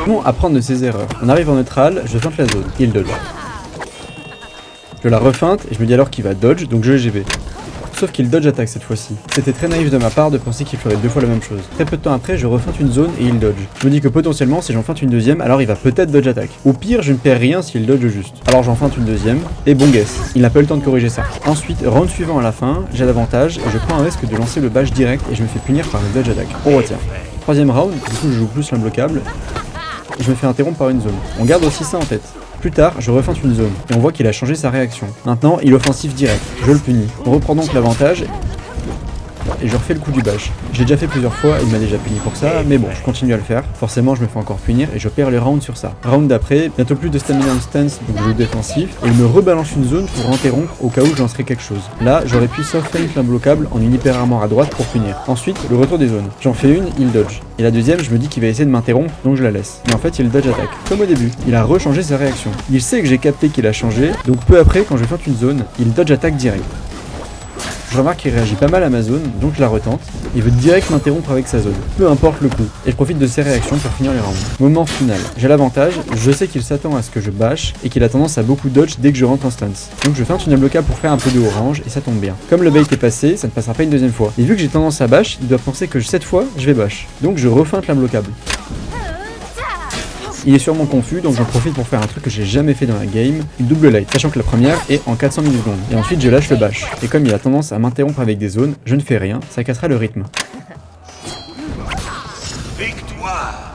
Pouvons apprendre de ses erreurs. On arrive en neutral, je feinte la zone, il dodge. Je la refeinte et je me dis alors qu'il va dodge, donc je GB. Sauf qu'il dodge attaque cette fois-ci. C'était très naïf de ma part de penser qu'il ferait 2 fois la même chose. Très peu de temps après, je refeinte une zone et il dodge. Je me dis que potentiellement, si j'en feinte une deuxième, alors il va peut-être dodge attaque. Au pire, je ne perds rien s'il dodge juste. Alors j'en feinte une deuxième, et bon guess. Il n'a pas eu le temps de corriger ça. Ensuite, round suivant à la fin, j'ai l'avantage, et je prends un risque de lancer le bash direct et je me fais punir par le dodge attaque. On retient. Troisième round, du coup je joue plus l'imbloquable, et je me fais interrompre par une zone. On garde aussi ça en tête. Plus tard, je refeinte une zone, et on voit qu'il a changé sa réaction. Maintenant, il offensif direct, je le punis. On reprend donc l'avantage, et je refais le coup du bash. Je l'ai déjà fait plusieurs fois, il m'a déjà puni pour ça, mais bon, je continue à le faire. Forcément, je me fais encore punir, et je perds les rounds sur ça. Round d'après, bientôt plus de stamina en stance, donc je joue défensif, et il me rebalance une zone pour interrompre au cas où je lancerais quelque chose. Là, j'aurais pu soft feint l'imbloquable en une hyper armor à droite pour punir. Ensuite, le retour des zones. J'en fais une, il dodge. Et la deuxième, je me dis qu'il va essayer de m'interrompre, donc je la laisse. Mais en fait, il dodge attaque. Comme au début, il a rechangé sa réaction. Il sait que j'ai capté qu'il a changé, donc peu après, quand je feinte une zone, il dodge attaque direct. Je remarque qu'il réagit pas mal à ma zone, donc je la retente. Il veut direct m'interrompre avec sa zone, peu importe le coup, et je profite de ses réactions pour finir les rounds. Moment final, j'ai l'avantage, je sais qu'il s'attend à ce que je bâche, et qu'il a tendance à beaucoup dodge dès que je rentre en stance. Donc je feinte une imbloquable pour faire un peu de orange, et ça tombe bien. Comme le bait est passé, ça ne passera pas une deuxième fois. Et vu que j'ai tendance à bâche, il doit penser que cette fois, je vais bâche. Donc je refeinte l'imbloquable. Il est sûrement confus, donc j'en profite pour faire un truc que j'ai jamais fait dans la game, une double light, sachant que la première est en 400 millisecondes. Et ensuite je lâche le bash. Et comme il a tendance à m'interrompre avec des zones, je ne fais rien, ça cassera le rythme. Victoire.